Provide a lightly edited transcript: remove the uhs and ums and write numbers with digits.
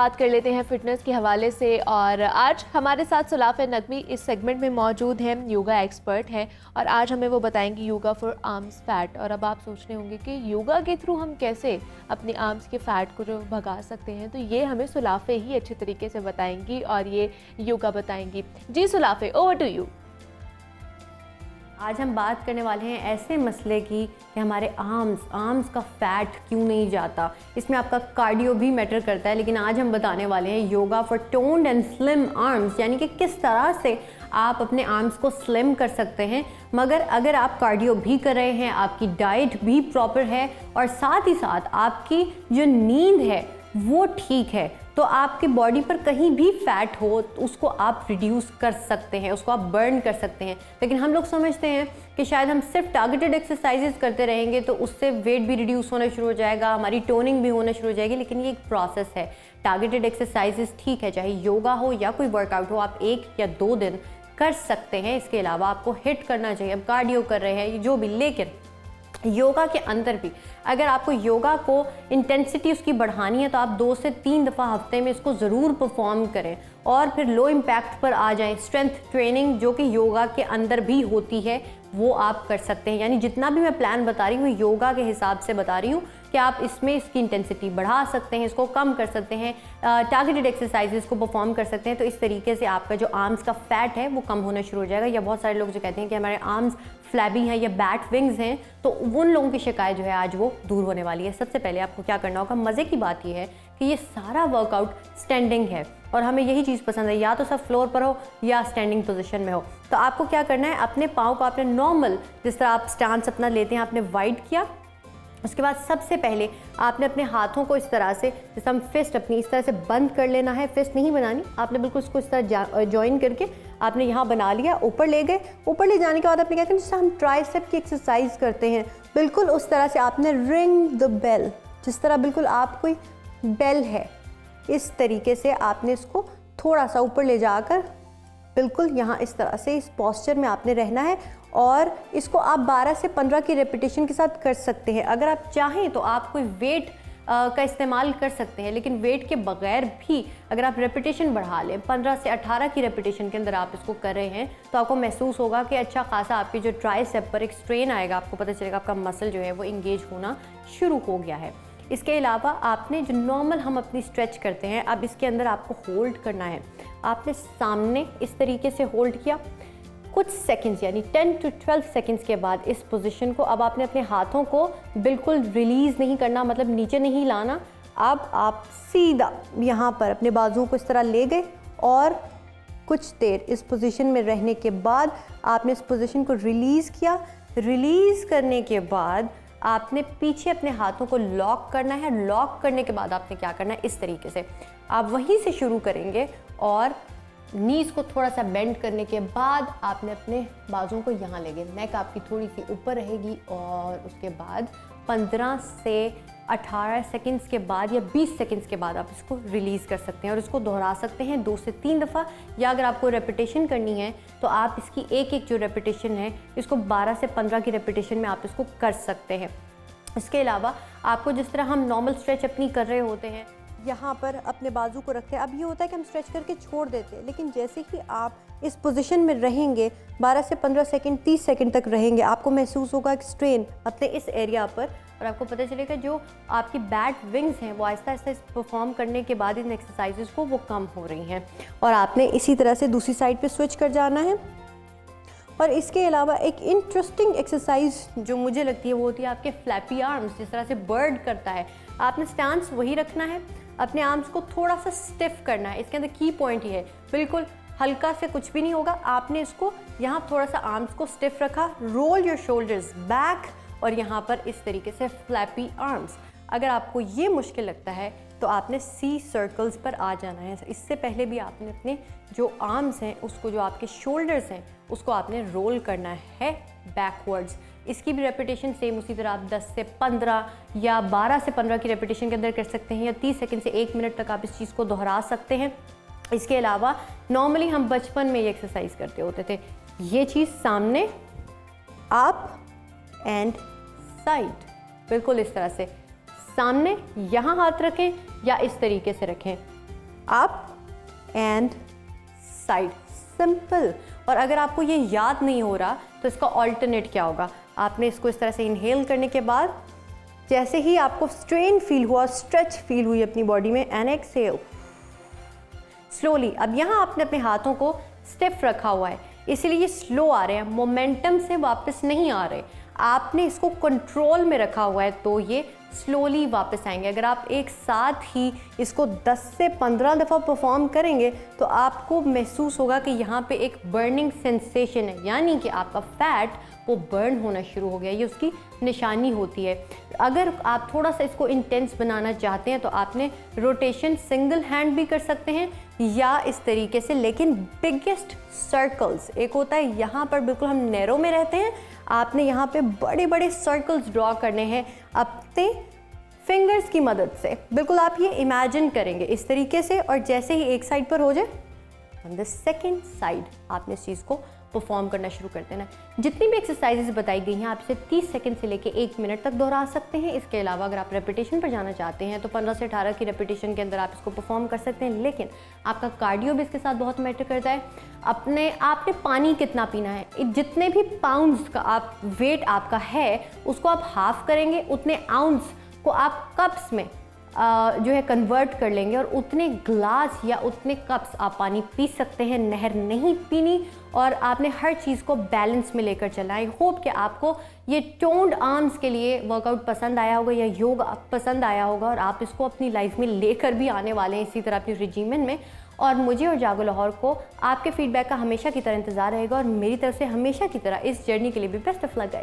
बात कर लेते हैं फिटनेस के हवाले से। और आज हमारे साथ सुलाफ़ नकवी इस सेगमेंट में मौजूद हैं, योगा एक्सपर्ट हैं और आज हमें वो बताएंगी योगा फॉर आर्म्स फैट। और अब आप सोच रहे होंगे कि योगा के थ्रू हम कैसे अपने आर्म्स के फैट को जो भगा सकते हैं, तो ये हमें सुलाफ़े ही अच्छे तरीके से बताएंगी और ये योगा बताएंगी। जी सुलाफ़े, ओवर टू यू। आज हम बात करने वाले हैं ऐसे मसले की कि हमारे आर्म्स का फैट क्यों नहीं जाता। इसमें आपका कार्डियो भी मैटर करता है, लेकिन आज हम बताने वाले हैं yoga for toned and slim arms, यानी कि किस तरह से आप अपने आर्म्स को स्लिम कर सकते हैं मगर अगर आप कार्डियो भी कर रहे हैं, आपकी डाइट भी प्रॉपर है और साथ ही साथ आपकी जो नींद है वो ठीक है, तो आपके बॉडी पर कहीं भी फैट हो तो उसको आप रिड्यूस कर सकते हैं, उसको आप बर्न कर सकते हैं। लेकिन हम लोग समझते हैं कि शायद हम सिर्फ टारगेटेड एक्सरसाइजेस करते रहेंगे तो उससे वेट भी रिड्यूस होना शुरू हो जाएगा, हमारी टोनिंग भी होना शुरू हो जाएगी। लेकिन ये एक प्रोसेस है। टारगेटेड एक्सरसाइजेस ठीक है, चाहे योगा हो या कोई वर्कआउट हो, आप 1 या 2 दिन कर सकते हैं। इसके अलावा आपको हिट करना चाहिए। अब कार्डियो कर रहे हैं जो भी, लेकिन योगा के अंदर भी अगर आपको योगा को इंटेंसिटी उसकी बढ़ानी है तो आप 2 से 3 दफ़ा हफ्ते में इसको ज़रूर परफॉर्म करें और फिर लो इम्पैक्ट पर आ जाएं। स्ट्रेंथ ट्रेनिंग जो कि योगा के अंदर भी होती है वो आप कर सकते हैं। यानी जितना भी मैं प्लान बता रही हूँ योगा के हिसाब से बता रही हूँ कि आप इसमें इसकी इंटेंसिटी बढ़ा सकते हैं, इसको कम कर सकते हैं, टारगेटेड एक्सरसाइजेस को परफॉर्म कर सकते हैं। तो इस तरीके से आपका जो आर्म्स का फैट है वो कम होना शुरू हो जाएगा। या बहुत सारे लोग जो कहते हैं कि हमारे आर्म्स फ्लैबी हैं या बैट विंग्स हैं, तो उन लोगों की शिकायत जो है आज वो दूर होने वाली है। सबसे पहले आपको क्या करना होगा, मज़े की बात यह है कि ये सारा वर्कआउट स्टैंडिंग है और हमें यही चीज़ पसंद है, या तो सब फ्लोर पर हो या स्टैंडिंग पोजीशन में हो। तो आपको क्या करना है, अपने पाँव को आपने नॉर्मल जिस तरह आप स्टांस अपना लेते हैं आपने वाइड किया। उसके बाद सबसे पहले आपने अपने हाथों को इस तरह से, जैसे हम फिस्ट अपनी इस तरह से बंद कर लेना है। फिस्ट नहीं बनानी, आपने बिल्कुल इसको इस तरह ज्वाइन करके आपने यहाँ बना लिया, ऊपर ले गए। ऊपर ले जाने के बाद आपने क्या करना, जैसे हम ट्राइसेप की एक्सरसाइज करते हैं बिल्कुल उस तरह से आपने रिंग द बेल, जिस तरह बिल्कुल आप कोई बेल है इस तरीके से आपने इसको थोड़ा सा ऊपर ले जाकर बिल्कुल यहाँ इस तरह से इस पोस्चर में आपने रहना है और इसको आप 12 से 15 की रेपिटेशन के साथ कर सकते हैं। अगर आप चाहें तो आप कोई वेट का इस्तेमाल कर सकते हैं, लेकिन वेट के बगैर भी अगर आप रेपिटेशन बढ़ा लें, 15 से 18 की रेपिटेशन के अंदर आप इसको कर रहे हैं तो आपको महसूस होगा कि अच्छा खासा आपके जो ट्राइसेप पर एक स्ट्रेन आएगा, आपको पता चलेगा आपका मसल जो है वो इंगेज होना शुरू हो गया है। इसके अलावा आपने जो नॉर्मल हम अपनी स्ट्रेच करते हैं, अब इसके अंदर आपको होल्ड करना है। आपने सामने इस तरीके से होल्ड किया कुछ सेकंड्स, यानी 10 to 12 सेकंड्स के बाद इस पोजीशन को अब आपने अपने हाथों को बिल्कुल रिलीज़ नहीं करना, मतलब नीचे नहीं लाना। अब आप सीधा यहाँ पर अपने बाजुओं को इस तरह ले गए और कुछ देर इस पोजीशन में रहने के बाद आपने इस पोजीशन को रिलीज़ किया। रिलीज़ करने के बाद आपने पीछे अपने हाथों को लॉक करना है। लॉक करने के बाद आपने क्या करना है, इस तरीके से आप वहीं से शुरू करेंगे और नीज़ को थोड़ा सा बेंड करने के बाद आपने अपने बाजुओं को यहाँ लेंगे। नेक आपकी थोड़ी सी ऊपर रहेगी और उसके बाद 15 से 18 सेकंड्स के बाद या 20 सेकंड्स के बाद आप इसको रिलीज़ कर सकते हैं और इसको दोहरा सकते हैं 2 से 3 दफ़ा। या अगर आपको रेपिटेशन करनी है तो आप इसकी एक जो रेपिटेशन है इसको 12 से 15 की रेपिटेशन में आप इसको कर सकते हैं। इसके अलावा आपको जिस तरह हम नॉर्मल स्ट्रेच अपनी कर रहे होते हैं, यहाँ पर अपने बाजू को रखते हैं। अब ये होता है कि हम स्ट्रेच करके छोड़ देते हैं, लेकिन जैसे ही आप इस पोजीशन में रहेंगे 12 से 15 सेकंड 30 सेकंड तक रहेंगे, आपको महसूस होगा एक स्ट्रेन अपने इस एरिया पर और आपको पता चलेगा जो आपकी बैट विंग्स हैं वो आहिस्ता आहिस्ता इस परफॉर्म करने के बाद इन एक्सरसाइजेस को वो कम हो रही हैं। और आपने इसी तरह से दूसरी साइड पर स्विच कर जाना है। और इसके अलावा एक इंटरेस्टिंग एक्सरसाइज जो मुझे लगती है वो होती है आपके फ्लैपी आर्म्स, जिस तरह से बर्ड करता है। आपने स्टांस वही रखना है, अपने आर्म्स को थोड़ा सा स्टिफ करना है। इसके अंदर की पॉइंट ये है, बिल्कुल हल्का से कुछ भी नहीं होगा। आपने इसको यहाँ थोड़ा सा आर्म्स को स्टिफ रखा, रोल योर शोल्डर्स बैक और यहाँ पर इस तरीके से फ्लैपी आर्म्स। अगर आपको ये मुश्किल लगता है तो आपने सी सर्कल्स पर आ जाना है। इससे पहले भी आपने अपने जो आर्म्स हैं उसको, जो आपके शोल्डर्स हैं उसको आपने रोल करना है बैकवर्ड्स। इसकी भी रेपिटेशन सेम उसी तरह आप 10 से 15 या 12 से 15 की रेपिटेशन के अंदर कर सकते हैं या 30 सेकंड से 1 मिनट तक आप इस चीज़ को दोहरा सकते हैं। इसके अलावा नॉर्मली हम बचपन में ये एक्सरसाइज करते होते थे, ये चीज़ सामने अप एंड साइड, बिल्कुल इस तरह से सामने यहाँ हाथ रखें या इस तरीके से रखें। Up and side, simple. और अगर आपको ये याद नहीं हो रहा तो इसका ऑल्टरनेट क्या होगा, आपने इसको इस तरह से इनहेल करने के बाद जैसे ही आपको स्ट्रेन फील हुआ, स्ट्रेच फील हुई अपनी बॉडी में, एंड एक्सहेल स्लोली। अब यहाँ आपने अपने हाथों को स्टिफ रखा हुआ है, इसलिए ये स्लो आ रहे हैं, मोमेंटम से वापस नहीं आ रहे। आपने इसको कंट्रोल में रखा हुआ है तो ये स्लोली वापस आएंगे। अगर आप एक साथ ही इसको 10 से 15 दफ़ा परफॉर्म करेंगे तो आपको महसूस होगा कि यहाँ पे एक बर्निंग सेंसेशन है, यानी कि आपका फैट वो बर्न होना शुरू हो गया। ये उसकी निशानी होती है। अगर आप थोड़ा सा इसको इंटेंस बनाना चाहते हैं तो आपने रोटेशन सिंगल हैंड भी कर सकते हैं या इस तरीके से, लेकिन बिगेस्ट सर्कल्स, एक होता है यहाँ पर बिल्कुल हम नैरो में रहते हैं, आपने यहाँ पे बड़े बड़े सर्कल्स ड्रॉ करने हैं अपने फिंगर्स की मदद से। बिल्कुल आप ये इमेजिन करेंगे इस तरीके से, और जैसे ही एक साइड पर हो जाए, ऑन द सेकेंड साइड आपने इस चीज़ को परफॉर्म करना शुरू कर देना। जितनी भी एक्सरसाइजेज बताई गई हैं आप इसे 30 सेकंड से लेके 1 मिनट तक दोहरा सकते हैं। इसके अलावा अगर आप रेपिटेशन पर जाना चाहते हैं तो 15 से 18 की रेपिटेशन के अंदर आप इसको परफॉर्म कर सकते हैं, लेकिन आपका कार्डियो भी इसके साथ बहुत मैटर करता है। आपने पानी कितना पीना है, जितने भी पाउंड्स का आप वेट आपका है उसको आप हाफ करेंगे, उतने आउंस को आप कप्स में जो है कन्वर्ट कर लेंगे और उतने ग्लास या उतने कप्स आप पानी पी सकते हैं। नहर नहीं पीनी, और आपने हर चीज़ को बैलेंस में लेकर चलना। आई होप कि आपको ये टोन्ड आर्म्स के लिए वर्कआउट पसंद आया होगा या योगा पसंद आया होगा, और आप इसको अपनी लाइफ में लेकर भी आने वाले हैं इसी तरह अपनी रिजीमेंट में। और मुझे और जागो लाहौर को आपके फीडबैक का हमेशा की तरह इंतज़ार रहेगा, और मेरी तरफ से हमेशा की तरह इस जर्नी के लिए भी बेस्ट ऑफ लक।